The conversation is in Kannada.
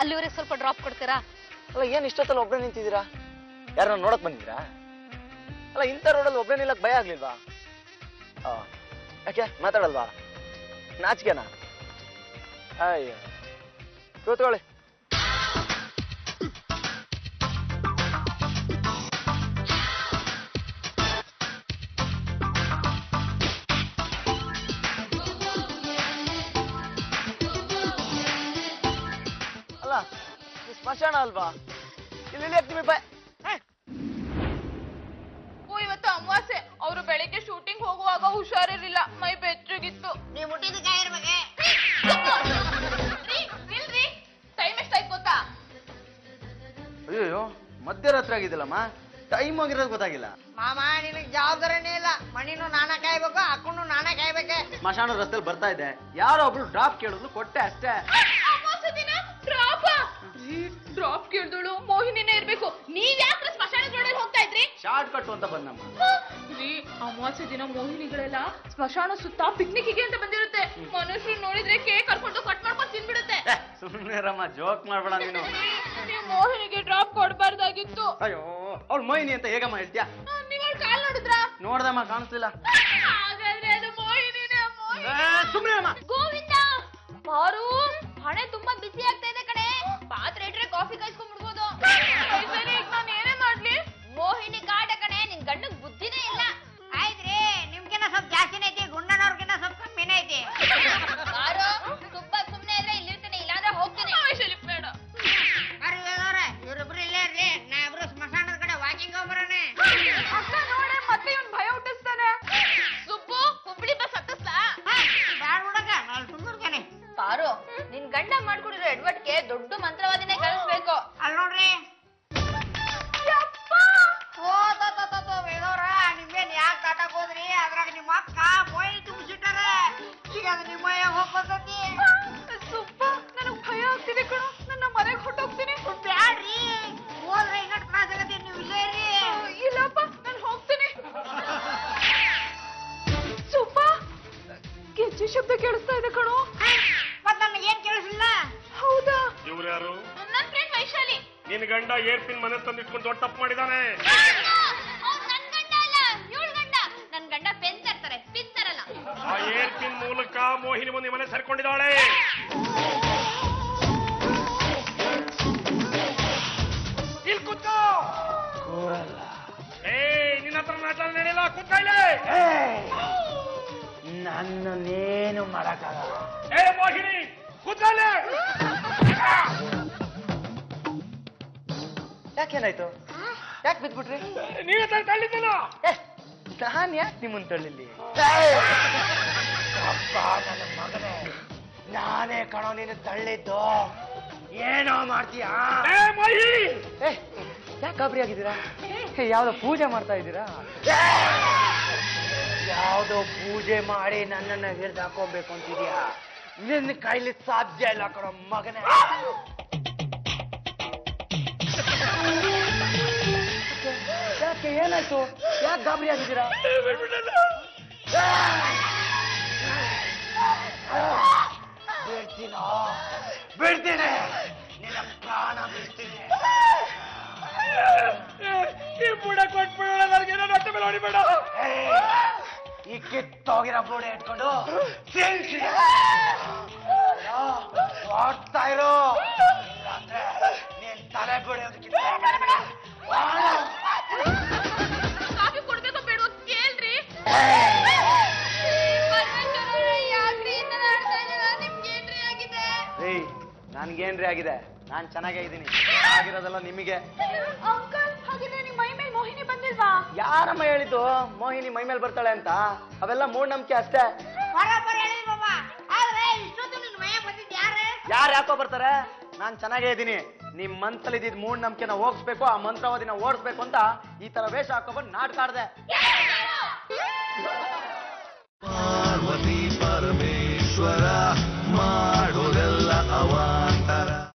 ಅಲ್ಲಿವರೆಗೆ ಸ್ವಲ್ಪ ಡ್ರಾಪ್ ಕೊಡ್ತೀರಾ? ಅಲ್ಲ ಏನ್ ಇಷ್ಟೊತ್ತಲ್ಲ ಒಬ್ಬರೇ ನಿಂತಿದ್ದೀರಾ? ಯಾರನ್ನ ನೋಡಕ್ ಬಂದಿದ್ದೀರಾ? ಅಲ್ಲ ಇಂಥ ರೋಡಲ್ಲಿ ಒಬ್ಬರೇ ನಿಲ್ಲಕ್ ಭಯ ಆಗ್ಲಿಲ್ವಾ? ಯಾಕೆ ಮಾತಾಡಲ್ವಾ? ನಾಚಿಕೆನಾ? ಅಯ್ಯೋ ಕೂತ್ಕೊಳ್ಳಿ. ಅಲ್ಲ ಸ್ಮಶಾನ ಅಲ್ವಾ? ಇಲ್ಲಿ ಇಳಿಯಕ್ ನಿಮಗೆ ಇವತ್ತು ಅಮಾವಾಸ್ಯೆ. ಅವರು ಬೆಳಿಗ್ಗೆ ಶೂಟಿಂಗ್ ಹೋಗುವಾಗ ಹುಷಾರಿರ್ಲಿಲ್ಲ, ಮೈ ಬೆಚ್ಚಗಿತ್ತು. ನೀವು ಮುಟ್ಟಿದ ಕಾಯಿರ ಬಗ್ಗೆ ಟೈಮ್ ಎಷ್ಟಾಯ್ತು ಗೊತ್ತಾ? ಅಯ್ಯೋ ಮಧ್ಯರಾತ್ರಿ ಆಗಿದ್ದಲ್ಲಮ್ಮ, ಟೈಮ್ ಆಗಿರೋದು ಗೊತ್ತಾಗಿಲ್ಲ. ಮಾಮ ನಿನಗ್ ಜವಾಬ್ದಾರಿನೇ ಇಲ್ಲ. ಮಣಿನೂ ನಾನೇ ಕಾಯ್ಬೇಕು, ಅಕ್ಕನು ನಾನೇ ಕಾಯ್ಬೇಕೆ. ಸ್ಮಶಾನ ರಸ್ತೆಯಲ್ಲಿ ಬರ್ತಾ ಇದ್ದೆ, ಯಾರೋ ಒಬ್ರು ಡ್ರಾಪ್ ಕೇಳಿದ್ರು ಕೊಟ್ಟೆ ಅಷ್ಟೇ. ಡ್ರಾಪ್ ಕೇಳಿದಳು ಮೋಹಿನಿನೇ ಇರ್ಬೇಕು. ನೀವ್ ಯಾಕ್ರೆ ಸ್ಮಶಾನ ರೋಡಲ್ಲಿ ಹೋಗ್ತಾ ಇದ್ರಿ? ಶಾರ್ಟ್ ಕಟ್ ಅಂತ ಬಂದಮ್ಮ. ಅಮಾವಾಸ್ಯೆ ದಿನ ಮೋಹಿನಿಗಳೆಲ್ಲ ಸ್ಮಶಾನ ಸುತ್ತ ಪಿಕ್ನಿಕ್ಗೆ ಅಂತ ಬಂದಿರುತ್ತೆ. ಮನುಷ್ಯರು ನೋಡಿದ್ರೆ ಕೇಕ್ ಕರ್ಕೊಂಡು ಕಟ್ ಮಾಡ್ಕೊಂಡು ತಿನ್ಬಿಡುತ್ತೆ. ಸುಮ್ಮನೆ ರಮ್ಮ, ಜೋಕ್ ಮಾಡ್ಬೇಡ ನೀನು. ನೀವು ಮೋಹಿನಿಗೆ ಡ್ರಾಪ್ ಕೊಡ್ಬಾರ್ದಾಗಿತ್ತು. ಅಯ್ಯೋ ಅವ್ಳು ಮೋಹಿನಿ ಅಂತ ಹೇಗಮ್ಮ ಹೇಳ್ತೀಯಾ? ನೀವ್ ಅವ್ಳ ಕಾಲ್ ನೋಡಿದ್ರಾ? ನೋಡ್ದಮ್ಮ, ಕಾಣಿಸ್ಲಿಲ್ಲ. ಹಾಗಾದ್ರೆ ಅದು ಮೋಹಿನಿನೇ. ಸುಮ್ಮನೆ ಅಮ್ಮ. ಗೋವಿಂದ ಬಾರು, ಹಣೆ ತುಂಬಾ ಬಿಸಿ ಆಗ್ತಾ ಇದೆ ಕಣೆ. ಪಾತ್ರೆ ಇಟ್ರೆ ಕಾಫಿ ಕಾಯಿಸ್ಕೊಂಡ್ಬಿಡ್ಬೋದು. ನಾನು ಏನೇ ಮಾಡ್ಲಿ? ಮೋಹಿನಿ ಕಾಟ ಕಣೆ, ನಿನ್ ಗಂಡಗ್ ಬುದ್ಧಿನೇ ಇಲ್ಲ. ಆಯ್ತ್ರಿ, ನಿಮ್ಗಿನ್ನ ಸ್ವಲ್ಪ ಜಾಸ್ತಿನೇ ಐತಿ, ಗುಂಡನವ್ರಿಗಿನ್ನ ಸ್ವಲ್ಪ ಕಮ್ಮಿನೇ ಐತಿ. ಬಾರು, ಸುಮ್ನೆ ಇದ್ರೆ ಇಲ್ಲಿರ್ತೀನಿ, ಇಲ್ಲಾಂದ್ರೆ ಹೋಗ್ತೀನಿ. ಬೇಡ. ಬರ್ರಿ ವೇದವ್ರೆ, ಇವ್ರಿಬ್ರು ಇಲ್ಲೇ ಇರ್ರಿ, ನಾ ಇಬ್ರು ಸ್ಮಶಾನದ ಕಡೆ ವಾಕಿಂಗ್ ಹೋಗ್ಬರೋಣ. ಅಕ್ಕ ನೋಡೆ, ಮತ್ತೆ ಇವ್ನ್ ಭಯ ಹುಟ್ಟಿಸ್ತಾನೆ. ಸುಬ್ಬು, ಹುಬ್ಳಿ ಬಸ್ ಹತ್ತಿಸ್ಲಾ? ಬ್ಯಾಡ ಹುಡುಗ, ನಾನು ಸುಮ್ಮನೆ. ಬಾರು, ನಿನ್ ಗಂಡ ಮಾಡ್ಕೊಡಿರೋ ಎಡ್ವಟ್ಗೆ ದೊಡ್ಡ ಮಂತ್ರವಾದಿನೇ ಕಳಿಸ್ಬೇಕು. ಅಲ್ಲಿ ನೋಡ್ರಿ. ಓ ವೇದವ್ರ, ನಿಮ್ಗೇನ್ ಯಾಕೆ ಕಾಟಕ್ ಹೋದ್ರಿ? ಅದ್ರಾಗ ನಿಮ್ಮ ಅಕ್ಕ ಮೊಯ್ ತುಂಬಿಸಿಟ್ಟಾರ. ಈಗ ಅದು ನಿಮ್ಮ ಹೋಗ್ಬರ್ತೈತಿ. ಸುಬ್ಬ, ನನಗ್ ಭಯ ಆಗ್ತಿದೆ ಕಣೋ, ನನ್ನ ಮನೆಗೆ ಹೊಟ್ಟೋಗ್ತೀನಿ. ಬ್ಯಾಡ್ರಿ, ಹೋದ್ರೆ ಈಗ ತ್ರಾಸ ಆಗತ್ತೆ. ನೀವು ಇಲ್ಲೇ ಇರ್ರಿ. ಇಲ್ಲಪ್ಪ, ನಾನು ಹೋಗ್ತೀನಿ. ಸುಬ್ಬ, ಗೆಜ್ಜೆ ಶಬ್ದ ಕೇಳಿಸ್ತಾ ಇದೆ ಕಣೋ. ಮತ್ ನನಗೆ ಏನ್ ಕೇಳಿಸಿಲ್ಲ. ಹೌದಾ? ಇವ್ರು ಯಾರು? ನನ್ ಫ್ರೆಂಡ್ ವೈಶಾಲಿ. ನಿನ್ ಗಂಡ ಏರ್ಪಿನ್ ಮನೆ ತಂದಿಟ್ಕೊಂಡು ದೊಡ್ಡ ತಪ್ಪು ಮಾಡಿದಾನೆ. ನನ್ ಗಂಡ ಅಲ್ಲ, ಇವಳ ಗಂಡ. ನನ್ ಗಂಡ ಪೆನ್ ತರ್ತಾರೆ, ಪಿನ್ ತರಲ್ಲ. ಆ ಏರ್ಪಿನ್ ಮೂಲಕ ಮೋಹಿನಿ ಬಂದು ಮನೆ ಸೇರ್ಕೊಂಡಿದ್ದಾಳೆ. ಇಲ್ಲಿ ಕೂತ್ಕೋ. ನಿನ್ನ ಹತ್ರ ಮಾತಾಡ ನಡೆಯಲ್ಲ, ಕೂತ್ಕೋ ಇಲ್ಲಿ. ನನ್ನೇನು ಮಾಡಕ್ಕಾಗಲ್ಲ. ಮೋಹಿನಿ ಕೂತ್ಕೋ ಇಲ್ಲಿ. ಯಾಕೇನಾಯ್ತು? ಯಾಕೆ ಬಿದ್ಬಿಟ್ರಿ? ನೀವೇ ತಳ್ಳಿದ್ದಲ್ಲ. ನಾನ್ ಯಾಕೆ ನಿಮ್ಮನ್ ತಳ್ಳಿಲಿ? ಅಪ್ಪ ನನ್ನ ಮಗನೇ, ನಾನೇ ಕಣೋ ನೀನು ತಳ್ಳಿದ್ದು. ಏನೋ ಮಾಡ್ತೀಯಾ? ಯಾಕೆ ಗಾಬರಿ ಆಗಿದ್ದೀರಾ? ಯಾವ್ದೋ ಪೂಜೆ ಮಾಡ್ತಾ ಇದ್ದೀರಾ? ಯಾವ್ದೋ ಪೂಜೆ ಮಾಡಿ ನನ್ನನ್ನ ಹಿಡ್ದು ಹಾಕೋಬೇಕು ಅಂತಿದ್ಯಾ? ನಿನ್ನ ಕೈಲಿ ಸಾಧ್ಯ ಇಲ್ಲ ಕಣೋ ಮಗನೇ. ಯಾಕೆ ಏನಾಯ್ತು? ಯಾಕೆ ಗಾಬರಿ ಆಗಿದ್ದೀರಾ? ಬಿಡ್ತೀನಿ, ನಿನ್ನ ಪ್ರಾಣ ಬಿಡ್ತೀನಿ. ಈ ಬುಡ ಕೊಟ್ಬಿಡೋಣ, ನನಗೆ ಹೊಟ್ಟೆ ಮೇಲೆ ಹೊಡಿಬೇಡ. ಈ ಕಿತ್ತೋಗಿರೋ ಬುಡ ಇಟ್ಕೊಂಡು ಮಾಡ್ತಾ ಇರೋ, ನೀನ್ ತಲೆ ಬಿಡೋದಕ್ಕೆ. ಕಾಫಿ ಕೊಡ್ಬೇಕೋ ಬೇಡ ಕೇಳ್ರಿ. ನನ್ಗೇನ್ರಿ ಆಗಿದೆ? ನಾನ್ ಚೆನ್ನಾಗೇ ಇದ್ದೀನಿ. ಆಗಿರೋದಲ್ಲ ನಿಮಗೆ. ಅಂಕಲ್, ಹಾಗಿದ್ರೆ ನಿಮ್ ಮೈ ಮೇಲೆ ಮೋಹಿನಿ ಬಂದಿಲ್ವಾ? ಯಾರಮ್ಮ ಹೇಳಿದ್ದು ಮೋಹಿನಿ ಮೈ ಮೇಲೆ ಬರ್ತಾಳೆ ಅಂತ? ಅವೆಲ್ಲ ಮೂಢನಂಬಿಕೆ ಅಷ್ಟೇ. ಬರೋಬ್ಬರಿ ಹೇಳಿದ್ರಿ ಬಾಬಾ. ಆದ್ರೆ ಇಷ್ಟೊತ್ತು ನಿನ್ ಮಯ ಬಂದಿದ್ ಯಾರು ಯಾಕೋ ಬರ್ತಾರೆ? ನಾನ್ ಚೆನ್ನಾಗೇ ಇದ್ದೀನಿ. ನಿಮ್ ಮನ್ಸಲ್ಲಿ ಇದ್ದಿದ್ ಮೂಢನಂಬಿಕೆನ ಹೋಗಿಸ್ಬೇಕು, ಆ ಮಂತ್ರವಾದಿನ ಓಡಿಸ್ಬೇಕು ಅಂತ ಈ ತರ ವೇಷ ಹಾಕೊಬಂದು ನಾಟಕ ಆಡ್ದೆ.